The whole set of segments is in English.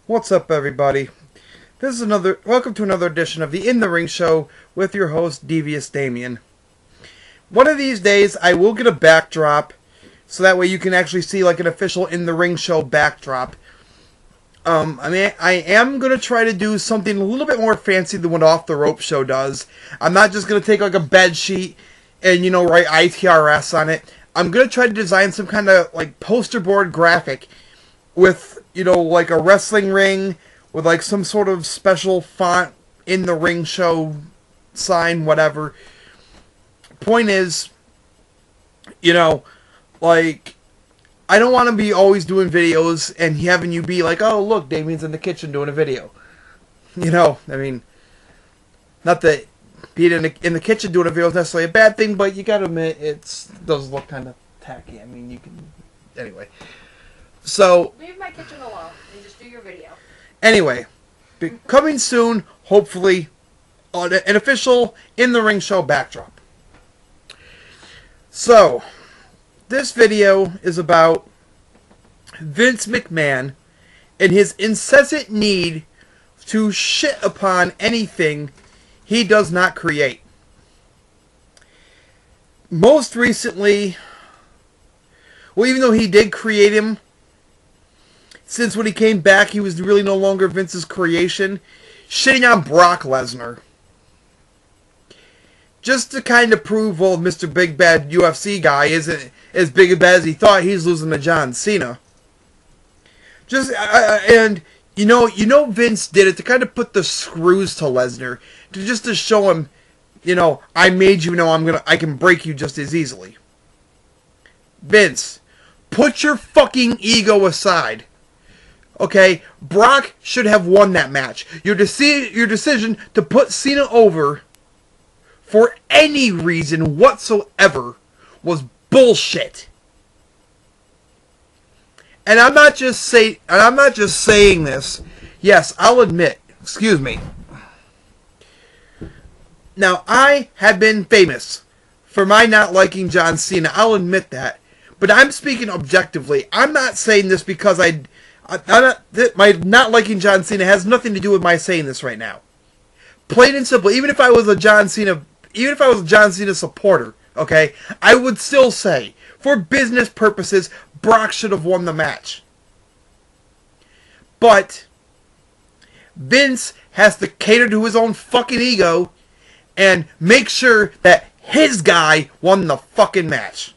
What's up, everybody? Welcome to another edition of the In the Ring Show with your host, Devious Damien. One of these days, I will get a backdrop, so that way you can actually see like an official In the Ring Show backdrop. I am going to try to do something a little bit more fancy than what Off the Rope Show does. I'm not just going to take like a bed sheet and, write ITRS on it. I'm going to try to design some kind of like poster board graphic with, like a wrestling ring with like some sort of special font, In the Ring Show sign, whatever. Point is, like, I don't want to be always doing videos and having you be like, oh, look, Damien's in the kitchen doing a video. Not that being in the kitchen doing a video is necessarily a bad thing, but you gotta admit, it does look kind of tacky. Anyway. So, leave my kitchen alone and just do your video. Anyway, coming soon, hopefully, on an official In the Ring Show backdrop. So, this video is about Vince McMahon and his incessant need to shit upon anything he does not create. Most recently, well, even though he did create him, since when he came back, he was really no longer Vince's creation, shitting on Brock Lesnar. Just to kind of prove, well, Mr. Big Bad UFC guy isn't as big and bad as he thought, he's losing to John Cena. And Vince did it to kind of put the screws to Lesnar, to show him, I made you, I can break you just as easily. Vince, put your fucking ego aside. Okay, Brock should have won that match. Your decision to put Cena over for any reason whatsoever was bullshit. And I'm not just saying this. Yes, I'll admit. Excuse me. Now, I have been famous for my not liking John Cena. I'll admit that. But I'm speaking objectively. I'm not saying this because my not liking John Cena has nothing to do with my saying this right now. Plain and simple, even if I was a John Cena supporter, okay, I would still say, for business purposes, Brock should have won the match. But Vince has to cater to his own fucking ego and make sure that his guy won the fucking match.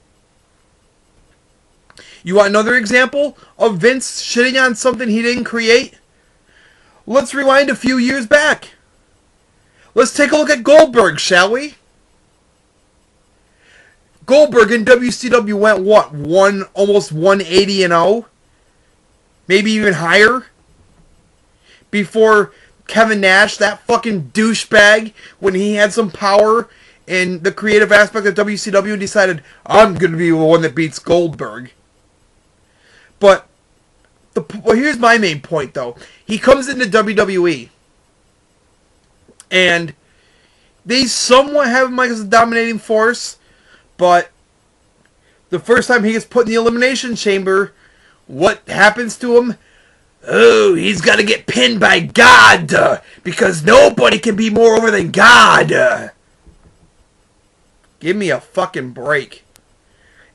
You want another example of Vince shitting on something he didn't create? Let's rewind a few years back. Let's take a look at Goldberg, shall we? Goldberg in WCW went, what, almost 180-0? Maybe even higher? Before Kevin Nash, that fucking douchebag, when he had some power in the creative aspect of WCW, decided, I'm going to be the one that beats Goldberg. But here's my main point, though. He comes into WWE, and they somewhat have him like as a dominating force, but the first time he gets put in the Elimination Chamber, what happens to him? Oh, he's got to get pinned by God, because nobody can be more over than God. Give me a fucking break.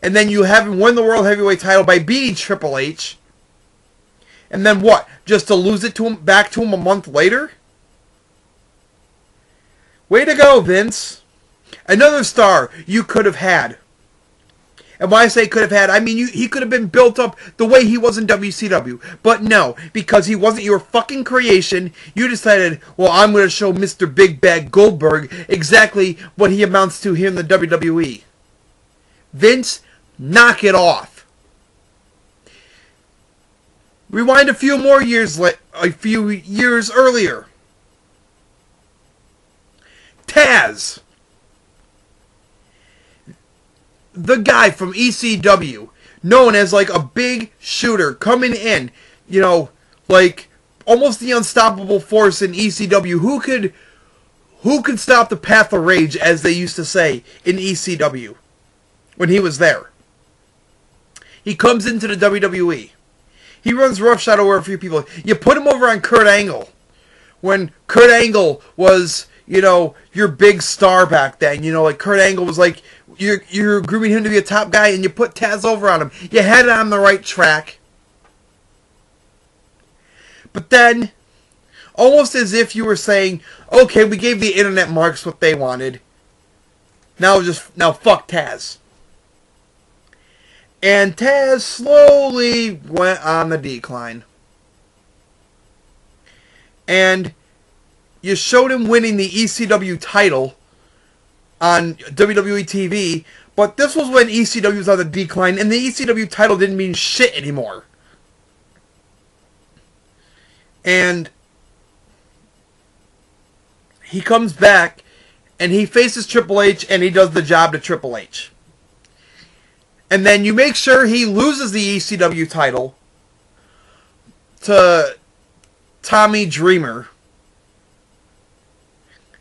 And then you have him win the World Heavyweight title by beating Triple H. And then what? Just to lose it back to him a month later? Way to go, Vince. Another star you could have had. And when I say could have had, I mean he could have been built up the way he was in WCW. But no, because he wasn't your fucking creation, you decided, well, I'm going to show Mr. Big Bad Goldberg exactly what he amounts to here in the WWE. Vince, knock it off. Rewind a few years earlier. Taz, the guy from ECW, known as like a big shooter coming in, like almost the unstoppable force in ECW. Who could stop the Path of Rage, as they used to say in ECW when he was there? He comes into the WWE. He runs roughshod over a few people. You put him over on Kurt Angle. When Kurt Angle was, you know, your big star back then. You know, like Kurt Angle was like, you're grooming him to be a top guy, and you put Taz over on him. You had it on the right track. But then, almost as if you were saying, okay, we gave the internet marks what they wanted. Now fuck Taz. And Taz slowly went on the decline. And you showed him winning the ECW title on WWE TV, but this was when ECW was on the decline, and the ECW title didn't mean shit anymore. And he comes back, and he faces Triple H, and he does the job to Triple H. And then you make sure he loses the ECW title to Tommy Dreamer.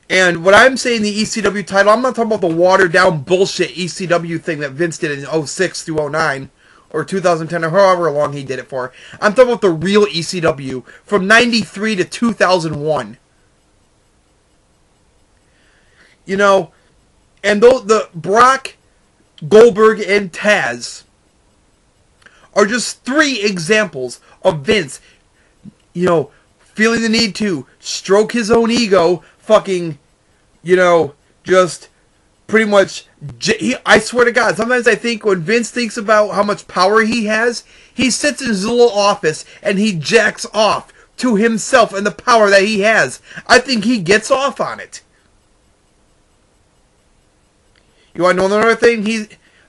And when I'm saying the ECW title, I'm not talking about the watered-down bullshit ECW thing that Vince did in 06 through 09, or 2010, or however long he did it for. I'm talking about the real ECW from 93 to 2001. You know, and the Brock, Goldberg, and Taz are just 3 examples of Vince, you know, feeling the need to stroke his own ego, fucking, you know, just pretty much, I swear to God, sometimes I think when Vince thinks about how much power he has, he sits in his little office and he jacks off to himself and the power that he has. I think he gets off on it. You want to know another thing?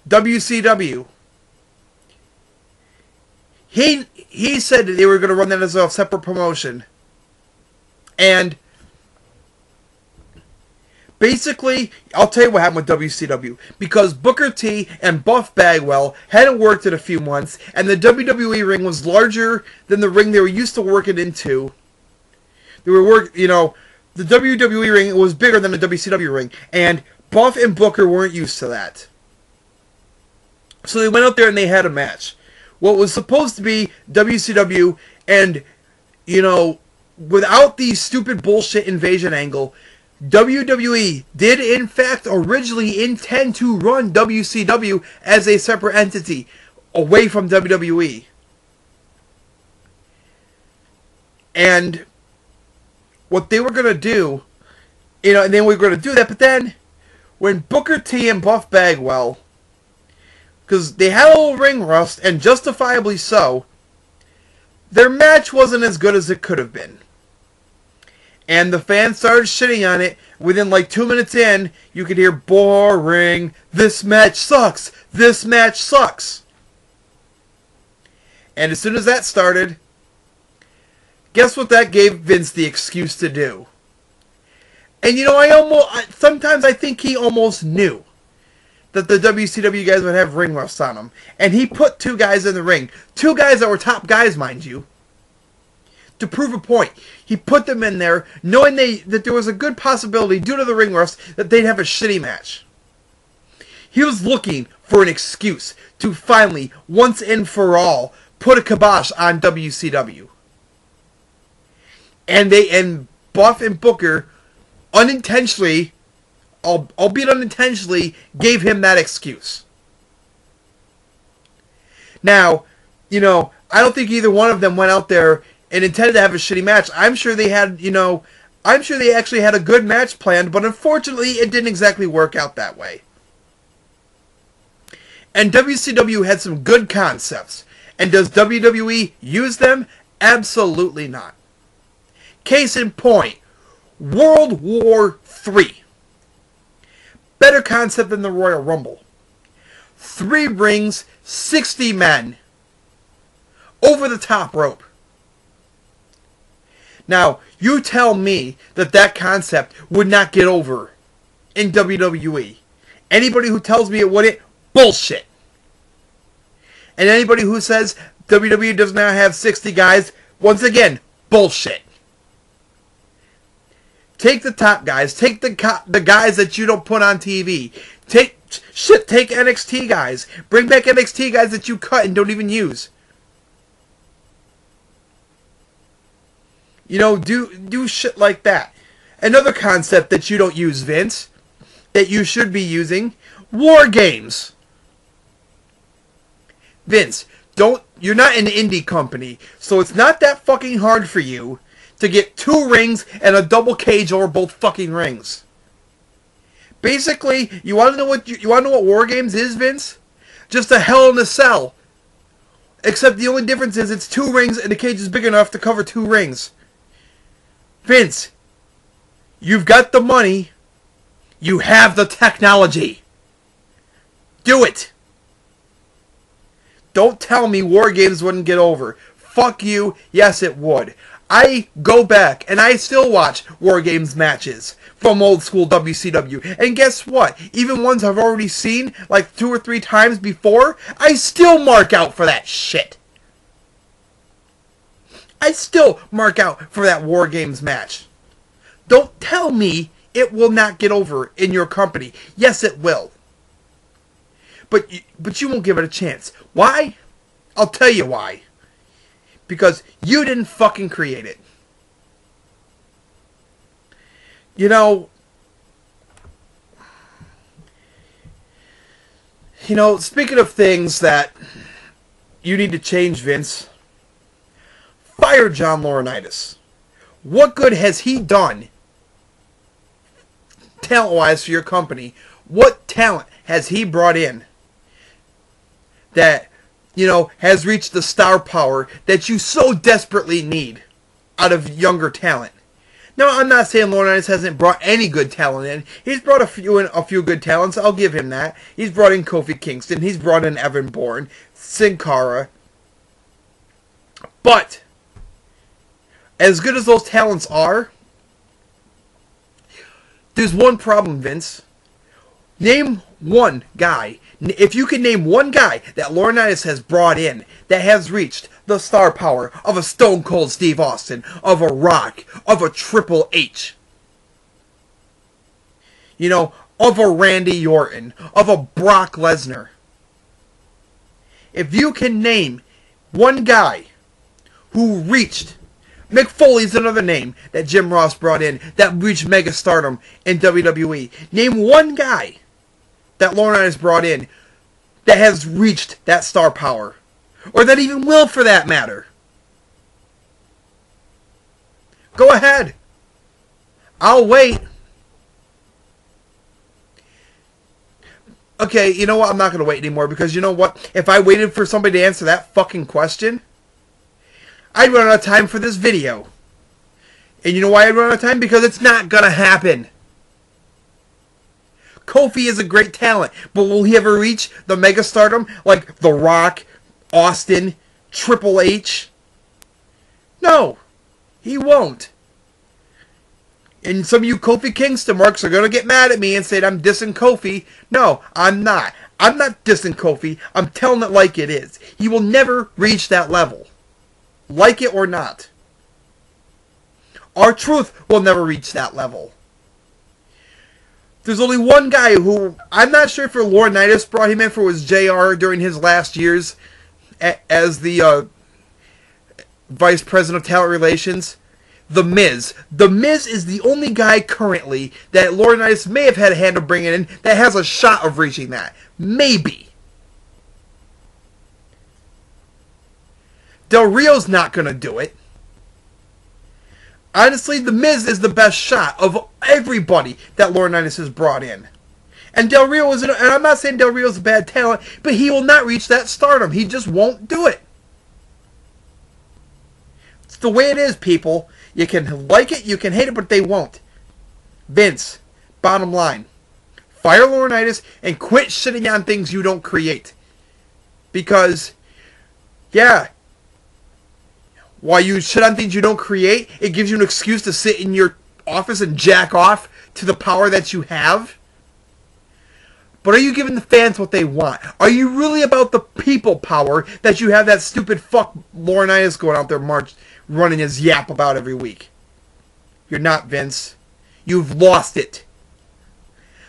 WCW. He said that they were going to run that as a separate promotion. And basically, I'll tell you what happened with WCW. Because Booker T and Buff Bagwell hadn't worked in a few months, and the WWE ring was larger than the ring they were used to working into. They were the WWE ring was bigger than the WCW ring, and Buff and Booker weren't used to that. So they went out there and they had a match. What was supposed to be WCW, and, you know, without the stupid bullshit invasion angle, WWE did in fact originally intend to run WCW as a separate entity away from WWE. And what they were going to do, you know, and then we were going to do that, but then when Booker T and Buff Bagwell, because they had a little ring rust, and justifiably so, their match wasn't as good as it could have been. And the fans started shitting on it. Within like 2 minutes in, you could hear, boring, this match sucks, this match sucks. And as soon as that started, guess what that gave Vince the excuse to do? And you know, sometimes I think he almost knew that the WCW guys would have ring rust on them. And he put 2 guys in the ring. 2 guys that were top guys, mind you. To prove a point. He put them in there, knowing that there was a good possibility, due to the ring rust, that they'd have a shitty match. He was looking for an excuse to finally, once and for all, put a kibosh on WCW. And Buff and Booker unintentionally, albeit unintentionally, gave him that excuse. Now, you know, I don't think either one of them went out there and intended to have a shitty match. I'm sure they had, you know, I'm sure they actually had a good match planned, but unfortunately it didn't exactly work out that way. And WCW had some good concepts. And does WWE use them? Absolutely not. Case in point, World War III. Better concept than the Royal Rumble. 3 rings, 60 men. Over the top rope. Now, you tell me that concept would not get over in WWE. Anybody who tells me it wouldn't, bullshit. And anybody who says WWE does not have 60 guys, once again, bullshit. Take the top guys. Take the guys that you don't put on TV. Take NXT guys. Bring back NXT guys that you cut and don't even use. You know, do shit like that. Another concept that you don't use, Vince, that you should be using, war games. Vince, you're not an indie company, so it's not that fucking hard for you to get 2 rings and a double cage over both fucking rings. Basically, you want to know what war games is, Vince? Just a Hell in a Cell. Except the only difference is it's 2 rings and the cage is big enough to cover 2 rings. Vince, you've got the money. You have the technology. Do it. Don't tell me war games wouldn't get over. Fuck you. Yes, it would. I go back and I still watch war games matches from old school WCW. And guess what? Even ones I've already seen like 2 or 3 times before, I still mark out for that shit. I still mark out for that war games match. Don't tell me it will not get over in your company. Yes, it will. But you won't give it a chance. Why? I'll tell you why. Because you didn't fucking create it. You know, speaking of things that you need to change, Vince, fire John Laurinaitis. What good has he done talent-wise for your company? What talent has he brought in that, has reached the star power that you so desperately need out of younger talent? Now, I'm not saying Laurinaitis hasn't brought any good talent in. He's brought a few good talents. I'll give him that. He's brought in Kofi Kingston. He's brought in Evan Bourne, Sin Cara. But as good as those talents are, there's one problem, Vince. Name one guy. If you can name one guy that Laurinaitis has brought in that has reached the star power of a Stone Cold Steve Austin, of a Rock, of a Triple H, of a Randy Orton, of a Brock Lesnar. If you can name one guy who reached, Mick Foley's another name that Jim Ross brought in that reached mega stardom in WWE. Name one guy that Laurinaitis brought in that has reached that star power. Or that even will, for that matter. Go ahead. I'll wait. Okay, you know what? I'm not going to wait anymore because you know what? If I waited for somebody to answer that fucking question, I'd run out of time for this video. And you know why I'd run out of time? Because it's not going to happen. Kofi is a great talent, but will he ever reach the megastardom like The Rock, Austin, Triple H? No, he won't. And some of you Kofi Kingston marks are going to get mad at me and say I'm dissing Kofi. No, I'm not. I'm not dissing Kofi. I'm telling it like it is. He will never reach that level. Like it or not. R-Truth will never reach that level. There's only one guy who, I'm not sure if Laurinaitis brought him in for, was JR during his last years as the Vice President of Talent Relations. The Miz. The Miz is the only guy currently that Laurinaitis may have had a hand of bringing in that has a shot of reaching that. Maybe. Del Rio's not going to do it. Honestly, The Miz is the best shot of everybody that Laurinaitis has brought in. And Del Rio and I'm not saying Del Rio's a bad talent, but he will not reach that stardom. He just won't do it. It's the way it is, people. You can like it, you can hate it, but they won't. Vince, bottom line, fire Laurinaitis and quit shitting on things you don't create. Because, yeah, while you shit on things you don't create, it gives you an excuse to sit in your office and jack off to the power that you have. But are you giving the fans what they want? Are you really about the people power that you have that stupid fuck Laurinaitis going out there running his yap about every week? You're not, Vince. You've lost it.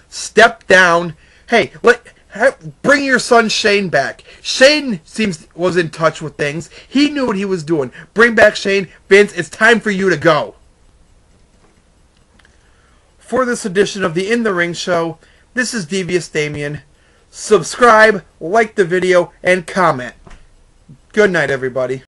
Step down. Hey, Bring your son Shane back. Shane was in touch with things. He knew what he was doing. Bring back Shane. Vince, it's time for you to go. For this edition of the In the Ring Show, this is Devious Damien. Subscribe, like the video, and comment. Good night, everybody.